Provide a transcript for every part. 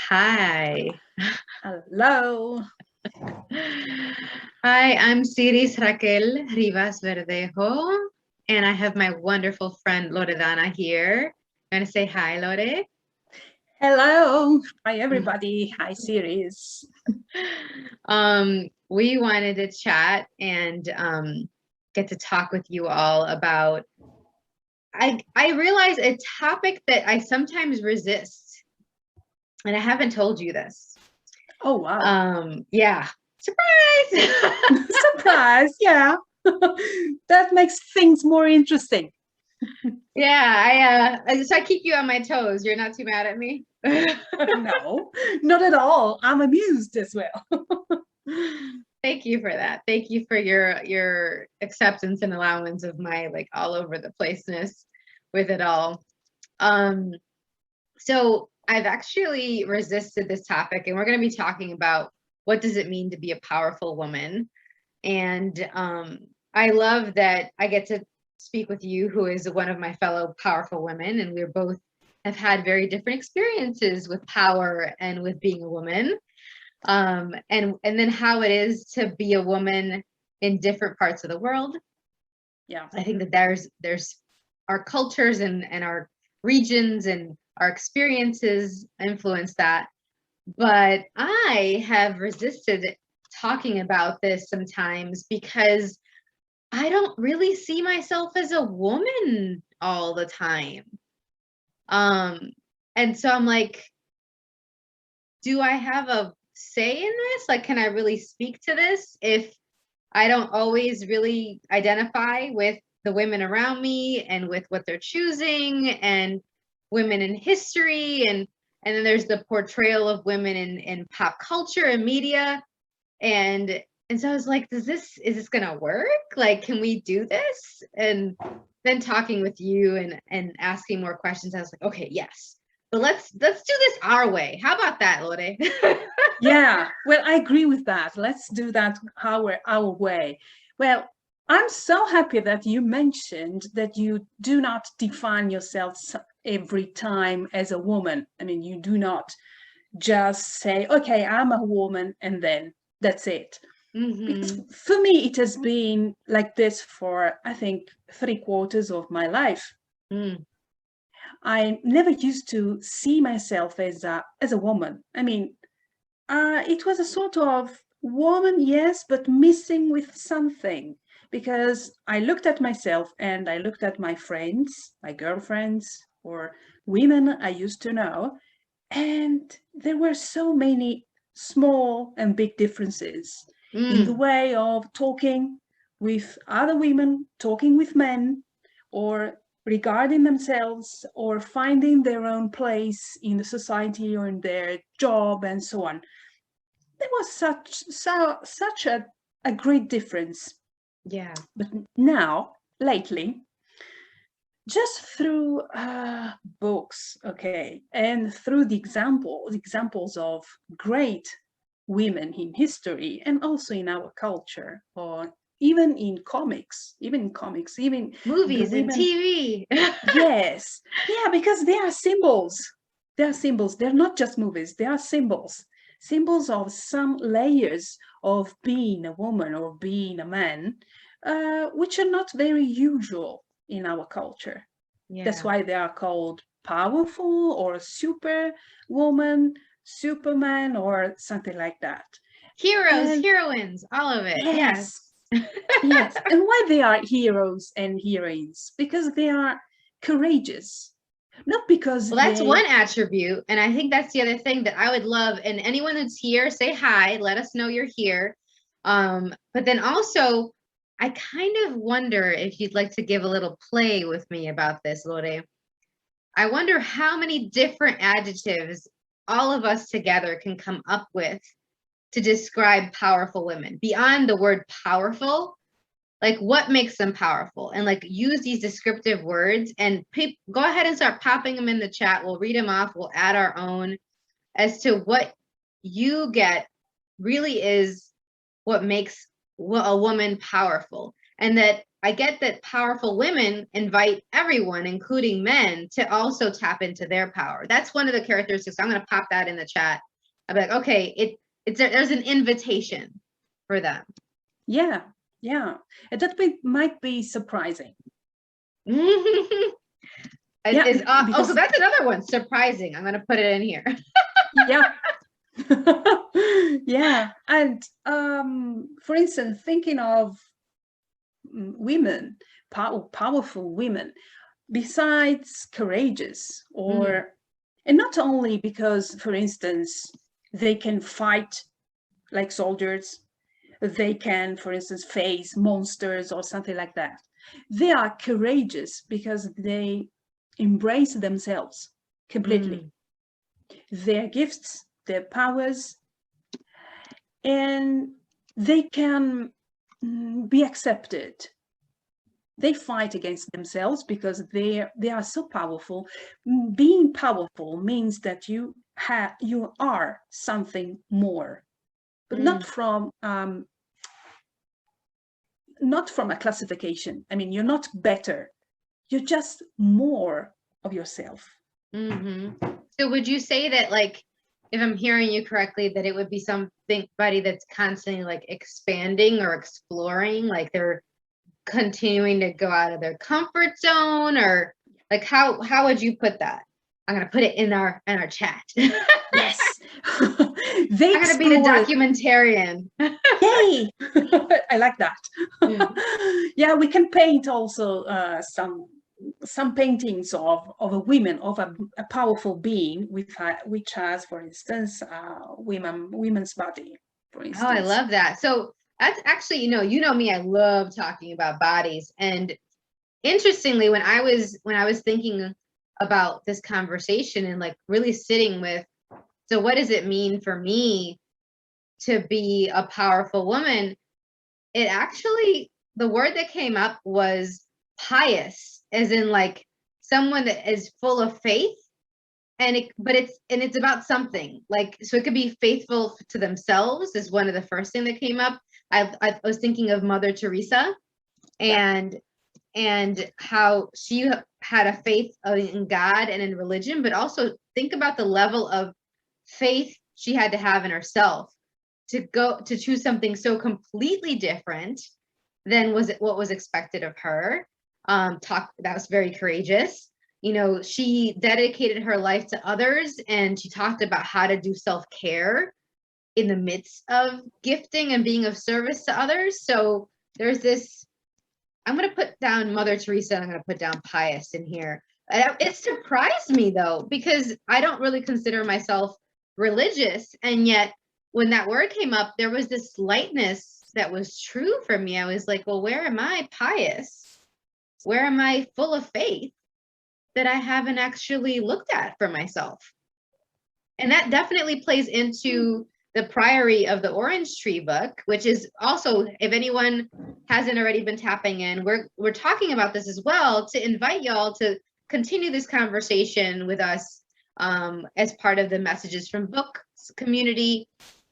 Hi. Hello. Hi, I'm Siris Raquel Rivas-Verdejo, and I have my wonderful friend Loredana here. You want to say hi, Lore? Hello. Hi, everybody. Hi, Siris. We wanted to chat and get to talk with you all about, I realize a topic that I sometimes resist, and I haven't told you this. Oh, wow. Yeah. Surprise! Surprise. Yeah. That makes things more interesting. Yeah, I keep you on my toes. You're not too mad at me? No, not at all. I'm amused as well. Thank you for that. Thank you for your acceptance and allowance of my like all over the placeness with it all. So I've actually resisted this topic, and we're going to be talking about what does it mean to be a powerful woman. And I love that I get to speak with you, who is one of my fellow powerful women, and we're both have had very different experiences with power and with being a woman. And then how it is to be a woman in different parts of the world. Yeah. I think that there's our cultures and our regions and our experiences influence that. But I have resisted talking about this sometimes because I don't really see myself as a woman all the time. And so I'm like, do I have a say in this? Like, can I really speak to this if I don't always really identify with the women around me and with what they're choosing and women in history and then there's the portrayal of women in pop culture and media and so I was like, is this gonna work? Like, can we do this? And then talking with you and asking more questions, I was like, okay, yes. But let's do this our way. How about that, Lore? Yeah. Well, I agree with that. Let's do that our way. Well, I'm so happy that you mentioned that you do not define yourself every time as a woman. I mean, you do not just say, okay, I'm a woman, and then that's it. Because for me, it has been like this for, I think, 3/4 of my life. I never used to see myself as a woman. I mean, it was a sort of woman, yes, but missing with something. Because I looked at myself and I looked at my friends, my girlfriends, or women I used to know, and there were so many small and big differences in the way of talking with other women, talking with men, or regarding themselves, or finding their own place in the society or in their job, and so on. There was such a great difference. Yeah. But now, lately, just through books, okay, and through the examples of great women in history and also in our culture, or even in comics, even the Movies and women. TV. Yes, yeah, because they are symbols. They are symbols. They're not just movies. They are symbols of some layers of being a woman or being a man, which are not very usual in our culture. That's Yeah. why they are called powerful or super woman, superman, or something like that. Heroes, And heroines, all of it. Yes. yes, yes. And why they are heroes and heroines? Because they are courageous, not because Well, that's they. one attribute. And I think that's the other thing that I would love. And anyone that's here, say hi, let us know you're here. But then also, I kind of wonder if you'd like to give a little play with me about this, Lore. I wonder how many different adjectives all of us together can come up with to describe powerful women beyond the word powerful. Like, what makes them powerful? And like, use these descriptive words and go ahead and start popping them in the chat. We'll read them off. We'll add our own as to what you get really is what makes a woman powerful. And that I get that powerful women invite everyone, including men, to also tap into their power. That's one of the characteristics. I'm going to pop that in the chat. I'm like, okay, there's an invitation for them. Yeah, yeah. And that might be surprising. Yeah, because so that's another one, surprising. I'm going to put it in here. yeah. Yeah. And for instance, thinking of women, powerful women, besides courageous, or and not only because, for instance, they can fight like soldiers, they can, for instance, face monsters or something like that. They are courageous because they embrace themselves completely, their gifts, their powers, and they can be accepted. They fight against themselves because they are so powerful. Being powerful means that you are something more, but not from a classification. I mean, you're not better. You're just more of yourself. So would you say that, like, if I'm hearing you correctly, that it would be somebody that's constantly like expanding or exploring, like they're continuing to go out of their comfort zone, or like how would you put that? I'm gonna put it in our chat. Yes. I'm gonna be the documentarian. Yay! I like that. Yeah, we can paint also some paintings of a woman, of a powerful being which has, for instance, women's body, for instance. Oh, I love that. So that's actually, you know me, I love talking about bodies. And interestingly, when I was thinking about this conversation and like really sitting with, so what does it mean for me to be a powerful woman? It actually, the word that came up was pious, as in like someone that is full of faith. And it's about something, like, so it could be faithful to themselves is one of the first thing that came up. I was thinking of Mother Teresa and how she had a faith in God and in religion, but also think about the level of faith she had to have in herself to choose something so completely different than what was expected of her. That was very courageous. She dedicated her life to others, and she talked about how to do self-care in the midst of gifting and being of service to others. So there's this, I'm going to put down Mother Teresa, and I'm going to put down pious in here. It surprised me though, because I don't really consider myself religious. And yet when that word came up, there was this lightness that was true for me. I was like, well, where am I pious? Where am I full of faith that I haven't actually looked at for myself? And that definitely plays into the Priory of the Orange Tree book, which is also, if anyone hasn't already been tapping in, we're talking about this as well, to invite y'all to continue this conversation with us as part of the Messages from Books community.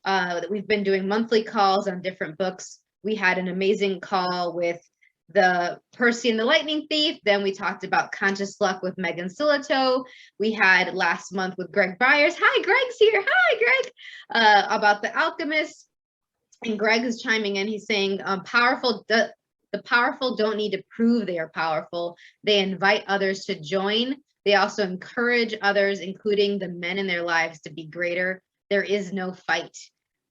That we've been doing monthly calls on different books. We had an amazing call with the Percy and the Lightning Thief. Then we talked about Conscious Luck with Megan Silito. We had last month with Greg Byers. Hi, Greg's here. Hi, Greg. About The Alchemist. And Greg is chiming in. He's saying the powerful don't need to prove they are powerful. They invite others to join. They also encourage others, including the men in their lives, to be greater. There is no fight.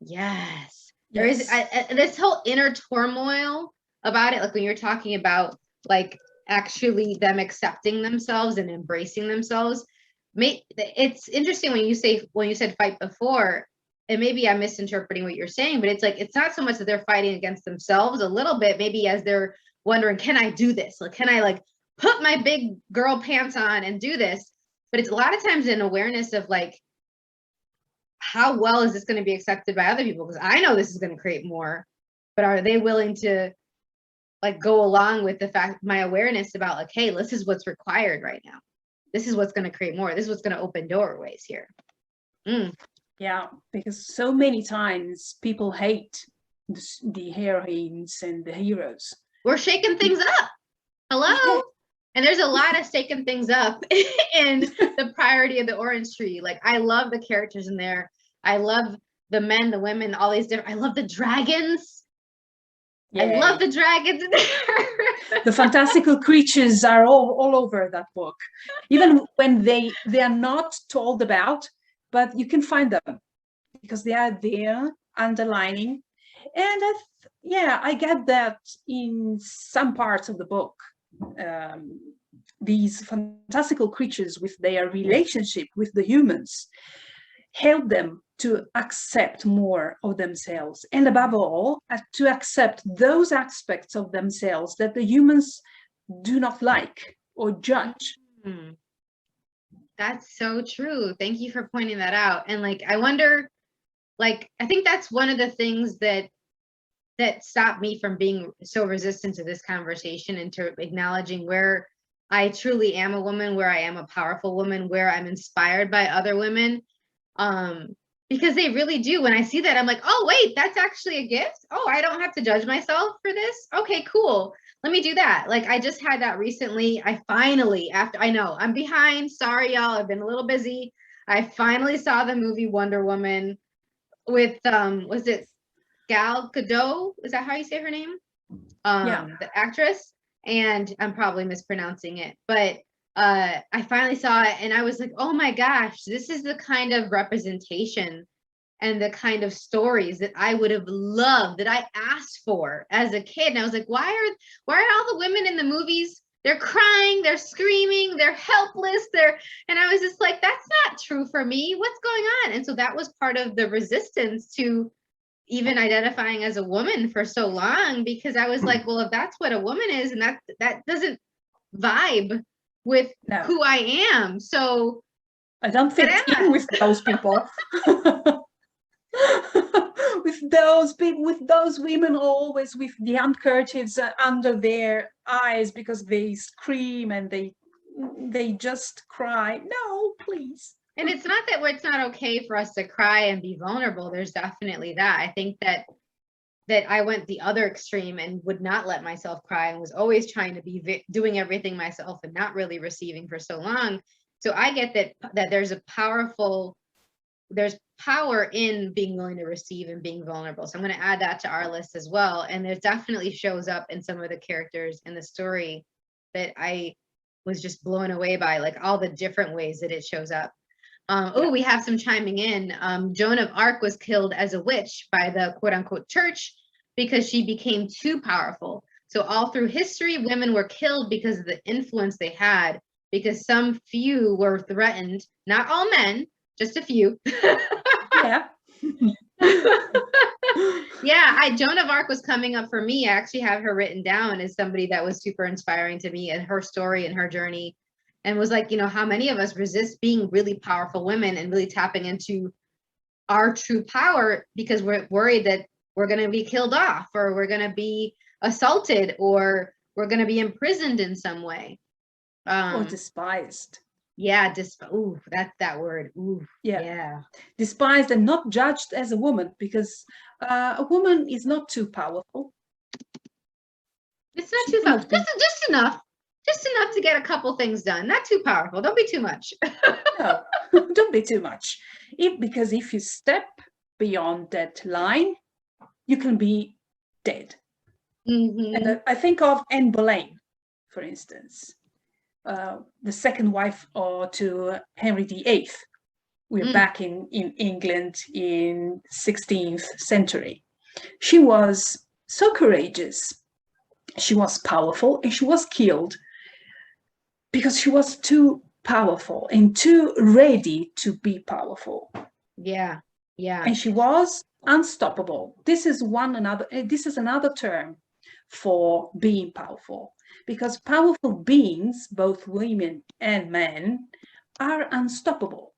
Yes. There is this whole inner turmoil about it, like when you're talking about like actually them accepting themselves and embracing themselves. It's interesting when you said fight before, and maybe I'm misinterpreting what you're saying, but it's like, it's not so much that they're fighting against themselves, a little bit maybe as they're wondering, can I do this? Like, can I like put my big girl pants on and do this? But it's a lot of times an awareness of like, how well is this going to be accepted by other people? Because I know this is going to create more, but are they willing to like go along with the fact, my awareness about like, hey, this is what's required right now. This is what's going to create more. This is what's going to open doorways here. Yeah, because so many times people hate the heroines and the heroes. we're shaking things up. Hello. And there's a lot of shaking things up in the priority of the orange tree. Like, I love the characters in there. I love the men, the women, all these different, I love the dragons. I love the dragons in there. The fantastical creatures are all over that book, even when they are not told about, but you can find them because they are there underlining. And I get that in some parts of the book. These fantastical creatures with their relationship with the humans help them to accept more of themselves, and above all, to accept those aspects of themselves that the humans do not like or judge. That's so true. Thank you for pointing that out. And like, I wonder, like, I think that's one of the things that stopped me from being so resistant to this conversation and to acknowledging where I truly am a woman, where I am a powerful woman, where I'm inspired by other women. Because they really do. When I see that, I'm like, oh, wait, that's actually a gift. Oh, I don't have to judge myself for this. Okay, cool. Let me do that. Like, I just had that recently. I finally, after, I know I'm behind. Sorry, y'all. I've been a little busy. I finally saw the movie Wonder Woman with, was it Gal Gadot? Is that how you say her name? The actress. And I'm probably mispronouncing it, but I finally saw it and I was like, oh my gosh, this is the kind of representation and the kind of stories that I would have loved, that I asked for as a kid. And I was like, why are all the women in the movies, they're crying, they're screaming, they're helpless, and I was just like, that's not true for me. What's going on? And so that was part of the resistance to even identifying as a woman for so long, because I was like, well, if that's what a woman is, and that doesn't vibe with who I am. So I don't fit in with those people. with those people, with those women always with the handkerchiefs under their eyes because they scream and they just cry. No, please. And it's not that it's not okay for us to cry and be vulnerable. There's definitely that. I think that I went the other extreme and would not let myself cry and was always trying to be doing everything myself and not really receiving for so long. So I get that there's power in being willing to receive and being vulnerable. So I'm going to add that to our list as well. And there definitely shows up in some of the characters in the story that I was just blown away by, like all the different ways that it shows up. We have some chiming in. Joan of Arc was killed as a witch by the quote unquote church because she became too powerful. So all through history, women were killed because of the influence they had, because some few were threatened, not all men, just a few. Yeah. Yeah, Joan of Arc was coming up for me. I actually have her written down as somebody that was super inspiring to me, and her story and her journey. And was like, how many of us resist being really powerful women and really tapping into our true power because we're worried that we're going to be killed off, or we're going to be assaulted, or we're going to be imprisoned in some way. Or despised. Yeah, that's that word. Ooh, yeah. Despised and not judged as a woman, because a woman is not too powerful. It's not too powerful. Just enough. Just enough to get a couple things done. Not too powerful. Don't be too much. No, don't be too much. Because if you step beyond that line, you can be dead. And I think of Anne Boleyn, for instance, the second wife to Henry VIII. We're back in England in 16th century. She was so courageous. She was powerful, and she was killed because she was too powerful and too ready to be powerful. Yeah. And she was unstoppable. This is another term for being powerful, because powerful beings, both women and men, are unstoppable.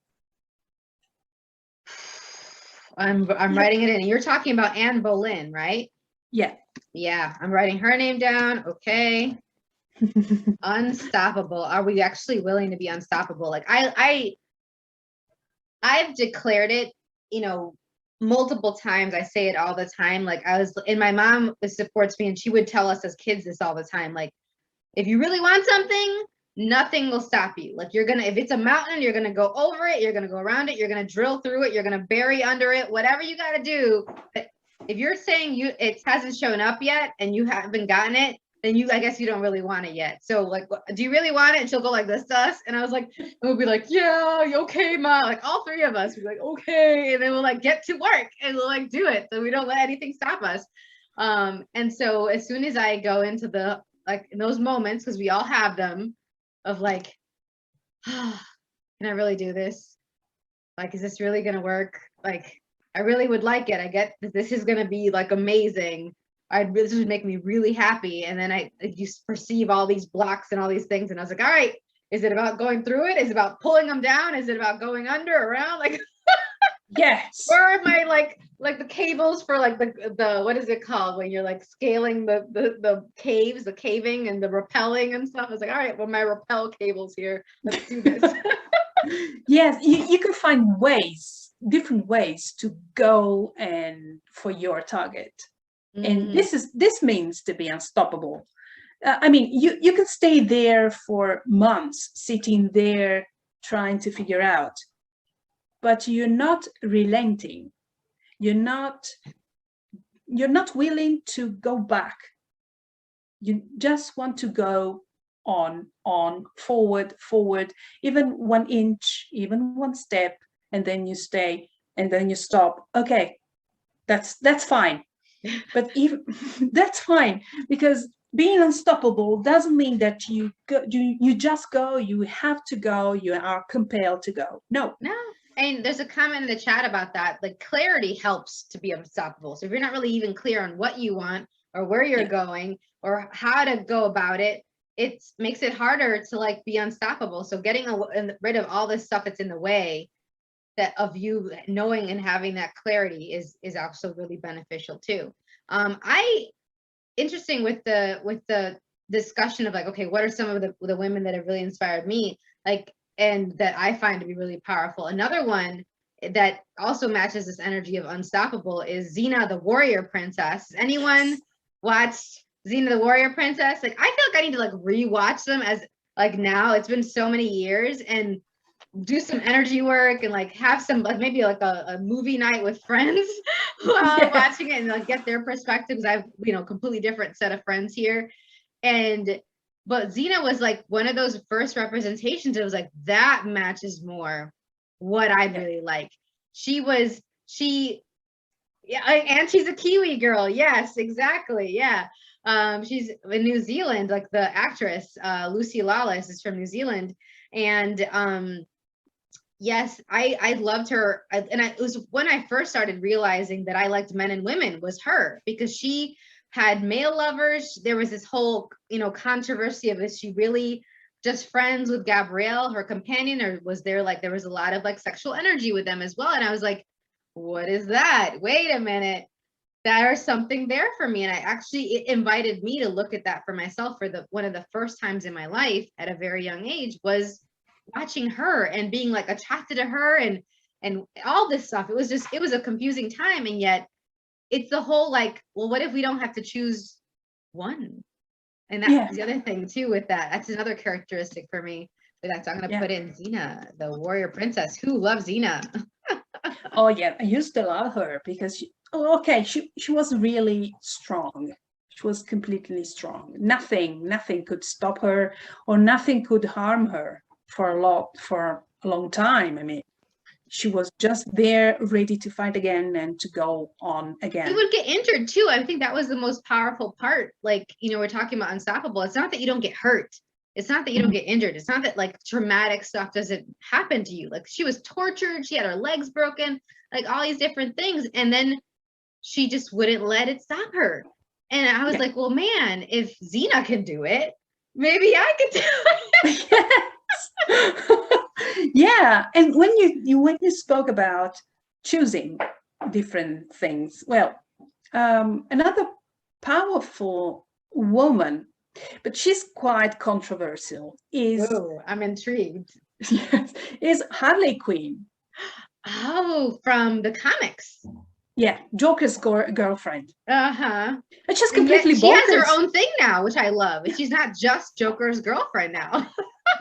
I'm writing it in. You're talking about Anne Boleyn, right? Yeah. Yeah, I'm writing her name down. Okay. Unstoppable. Are we actually willing to be unstoppable? Like I've declared it, multiple times. I say it all the time. Like my mom supports me, and she would tell us as kids this all the time. Like, if you really want something, nothing will stop you. Like, if it's a mountain, you're gonna go over it, you're gonna go around it, you're gonna drill through it, you're gonna bury under it, whatever you gotta do. But if you're saying it hasn't shown up yet and you haven't gotten it, then I guess you don't really want it yet. So like, do you really want it? And she'll go like this to us. And I was like, we'll be like, yeah, okay, Ma. Like all three of us, we're like, okay. And then we'll like get to work and we'll like do it. So we don't let anything stop us. And so as soon as I go into in those moments, because we all have them, of like, oh, can I really do this? Like, is this really gonna work? Like, I really would like it. I get that this is gonna be like amazing. This would make me really happy. And then you perceive all these blocks and all these things. And I was like, all right, is it about going through it? Is it about pulling them down? Is it about going under, around? Like, Yes. where are my like the cables for like the what is it called when you're like scaling the caves, the caving and the rappelling and stuff? I was like, all right, well, my rappel cables here. Let's do this. Yes, you can find different ways to go and for your target. And this means to be unstoppable. I mean, you can stay there for months, sitting there trying to figure out, but you're not relenting. You're not willing to go back. You just want to go on, forward, even 1 inch, even 1 step, and then you stay, and then you stop. Okay, that's fine. But even that's fine, because being unstoppable doesn't mean that you just go. You have to go. You are compelled to go. No. And there's a comment in the chat about that. Like, clarity helps to be unstoppable. So if you're not really even clear on what you want or where you're going or how to go about it, it makes it harder to like be unstoppable. So getting rid of all this stuff that's in the way of you knowing and having that clarity is also really beneficial too. Interesting with the discussion of like, okay, what are some of the women that have really inspired me, like, and that I find to be really powerful. Another one that also matches this energy of unstoppable is Xena, the warrior princess. Anyone watched Xena, the warrior princess? Like, I feel like I need to like rewatch them, as like now it's been so many years, and do some energy work and like have some like maybe like a movie night with friends while watching it and like get their perspectives. I've completely different set of friends here, but Xena was like one of those first representations. It was like, that matches more what I really like. And she's a Kiwi girl. Yes, exactly. Yeah. She's in New Zealand, like the actress, Lucy Lawless is from New Zealand. And yes, I loved her. It was when I first started realizing that I liked men and women was her, because she had male lovers. There was this whole, controversy of, is she really just friends with Gabrielle, her companion, or was there was a lot of like sexual energy with them as well? And I was like, what is that? Wait a minute. There's something there for me. And it invited me to look at that for myself for one of the first times in my life at a very young age was watching her and being like attracted to her and all this stuff. It was a confusing time. And yet it's the whole like, well, what if we don't have to choose one? And that's the other thing too with that. That's another characteristic for me. So I'm going to put in Xena, the warrior princess. Who loves Xena? Oh yeah, I used to love her because she was really strong. She was completely strong. Nothing could stop her, or nothing could harm her for a long time. I mean, she was just there ready to fight again and to go on again. She would get injured too. I think that was the most powerful part. Like, we're talking about unstoppable. It's not that you don't get hurt. It's not that you don't get injured. It's not that like traumatic stuff doesn't happen to you. Like, she was tortured. She had her legs broken, like all these different things. And then she just wouldn't let it stop her. And I was like, well, man, if Xena can do it, maybe I could do it. Yeah. And when you spoke about choosing different things, well, another powerful woman, but she's quite controversial, is I'm intrigued. is Harley Quinn. Oh, from the comics. Yeah, Joker's girlfriend. Uh-huh. And she's And yet completely she has her bonkers. own thing now, which I love. And she's not just Joker's girlfriend now.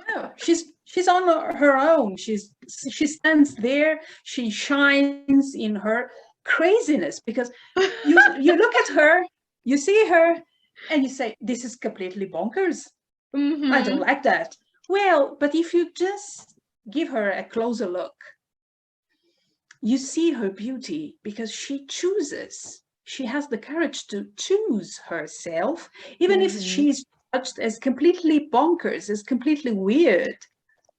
No, she's on her own. She stands there. She shines in her craziness because you look at her, you see her, and you say, "This is completely bonkers. I don't like that." Well, but if you just give her a closer look, you see her beauty because she chooses. She has the courage to choose herself, even if she's judged as completely bonkers, as completely weird.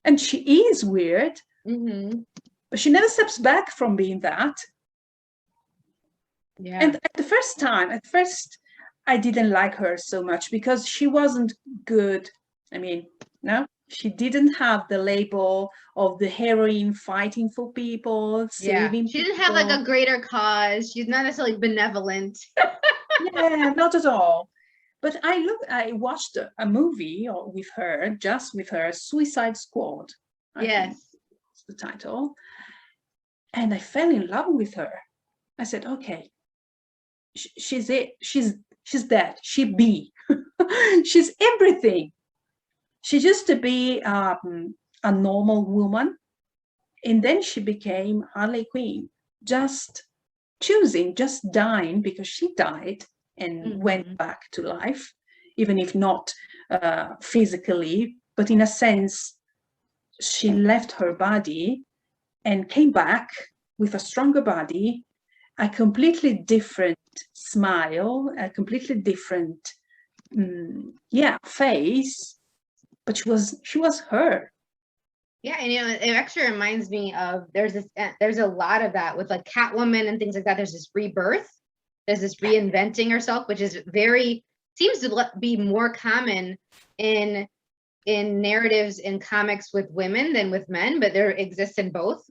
And she is weird, but she never steps back from being that. Yeah. And at first, I didn't like her so much because she wasn't good. I mean, no, she didn't have the label of the heroine fighting for people, saving She didn't have like a greater cause. She's not necessarily benevolent. Yeah, not at all. But I watched a movie with her, just with her, Suicide Squad. I think it's the title. And I fell in love with her. I said, okay, she's it. She's that. She be. She's everything. She used to be a normal woman, and then she became Harley Quinn. Just choosing, just dying because she died and went back to life, even if not physically, but in a sense, she left her body and came back with a stronger body, a completely different smile, a completely different, face, but she was her. Yeah, and it actually reminds me of there's a lot of that with like Catwoman and things like that. There's this rebirth, there's this reinventing herself, which is seems to be more common in narratives in comics with women than with men, but there exists in both.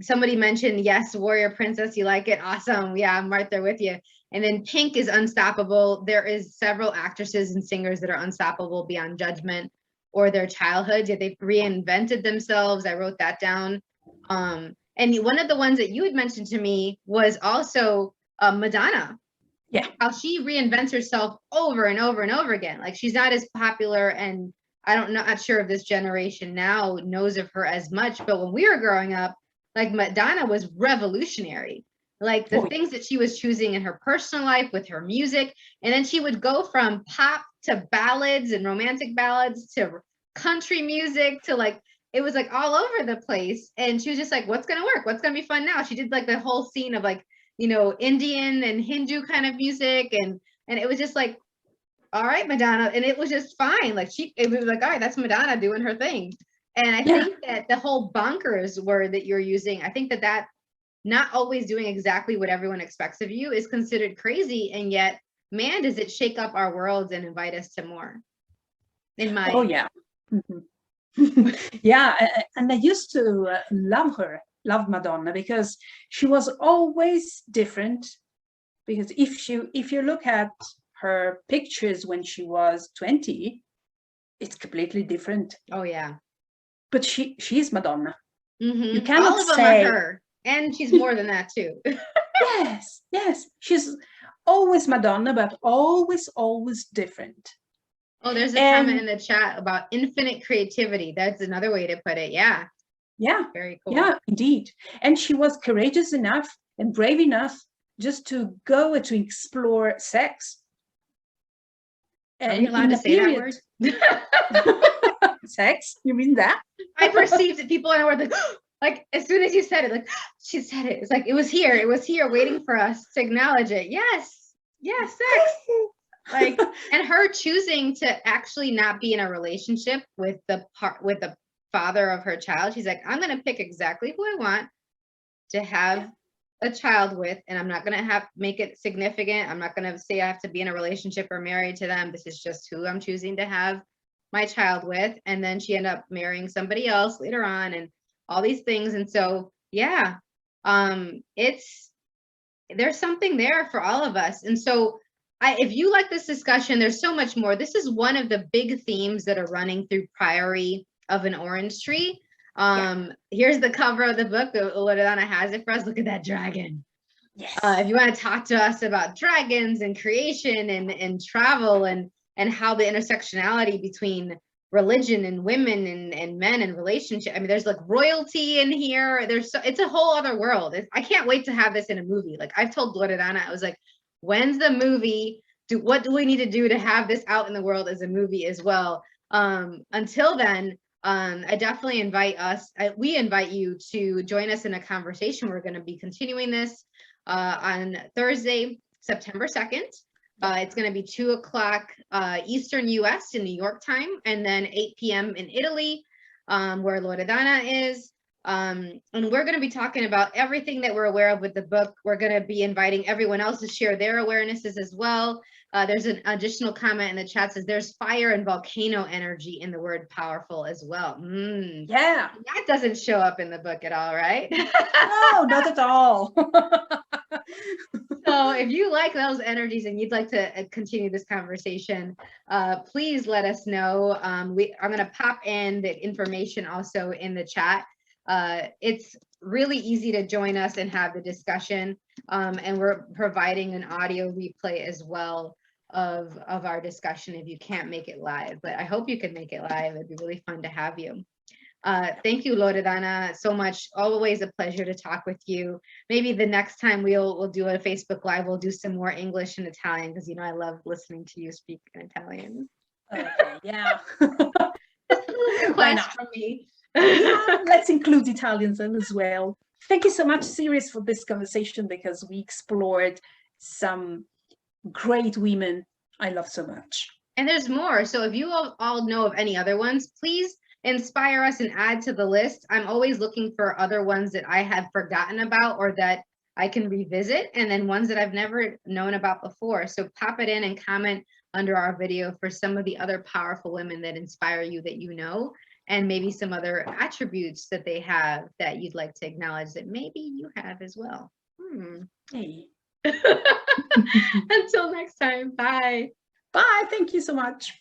Somebody mentioned, yes, warrior princess, you like it? Awesome. Yeah, I'm right there with you. And then Pink is unstoppable. There is several actresses and singers that are unstoppable beyond judgment or their childhood, yet they've reinvented themselves. I wrote that down. And one of the ones that you had mentioned to me was also Madonna. Yeah. How she reinvents herself over and over and over again. Like she's not as popular, and not sure if this generation now knows of her as much, but when we were growing up, like Madonna was revolutionary. Like the things that she was choosing in her personal life with her music. And then she would go from pop to ballads and romantic ballads to country music to like, it was like all over the place. And she was just like, what's going to work? What's going to be fun now? She did like the whole scene of like, Indian and Hindu kind of music. And it was just like, all right, Madonna. And it was just fine. Like it was like, all right, that's Madonna doing her thing. And I think that the whole bonkers word that you're using, I think that not always doing exactly what everyone expects of you is considered crazy. And yet, man, does it shake up our worlds and invite us to more. Yeah. Yeah. And I used to love Madonna because she was always different. Because if you look at her pictures when she was 20, it's completely different. Oh yeah. But she's Madonna. You cannot all of them are her. And she's more than that too. Yes. She's always Madonna, but always different. Oh, there's a comment in the chat about infinite creativity. That's another way to put it. Yeah. Yeah. Very cool. Yeah, indeed. And she was courageous enough and brave enough just to go to explore sex. Are we allowed to say that word? Sex? You mean that? I perceived that people in our word like as soon as you said it, like she said it. It's like it was here waiting for us to acknowledge it. Yes, sex. Like, and her choosing to actually not be in a relationship with the father of her child. She's like, I'm gonna pick exactly who I want to have a child with, and I'm not gonna make it significant. I'm not gonna say I have to be in a relationship or married to them. This is just who I'm choosing to have my child with. And then she ended up marrying somebody else later on and all these things. And so, yeah, there's something there for all of us. And so if you like this discussion, there's so much more. This is one of the big themes that are running through Priory of an Orange Tree. Here's the cover of the book. Loredana has it for us. Look at that dragon. Yes. If you want to talk to us about dragons and creation and travel and how the intersectionality between religion and women and men and relationship. I mean, there's like royalty in here. It's a whole other world. I can't wait to have this in a movie. Like I've told Loredana, I was like, when's the movie? What do we need to do to have this out in the world as a movie as well? Until then, I definitely we invite you to join us in a conversation. We're going to be continuing this on Thursday, September 2nd. It's going to be 2:00 Eastern US in New York time, and then 8 p.m. in Italy, where Loredana is. And we're going to be talking about everything that we're aware of with the book. We're going to be inviting everyone else to share their awarenesses as well. There's an additional comment in the chat says there's fire and volcano energy in the word powerful as well. Yeah. That doesn't show up in the book at all, right? No, not at all. So if you like those energies and you'd like to continue this conversation, please let us know. I'm going to pop in the information also in the chat. It's really easy to join us and have the discussion. And we're providing an audio replay as well of our discussion if you can't make it live. But I hope you can make it live. It'd be really fun to have you. Thank you, Loredana, so much. Always a pleasure to talk with you. Maybe the next time we'll do a Facebook Live, we'll do some more English and Italian, because I love listening to you speak in Italian. Okay, yeah. Why not? From me. Yeah, let's include Italians as well. Thank you so much, Siris, for this conversation, because we explored some great women I love so much. And there's more. So if you all know of any other ones, please inspire us and add to the list. I'm always looking for other ones that I have forgotten about or that I can revisit, and then ones that I've never known about before. So pop it in and comment under our video for some of the other powerful women that inspire you that you know, and maybe some other attributes that they have that you'd like to acknowledge that maybe you have as well. Hey. Until next time, bye. Bye, thank you so much.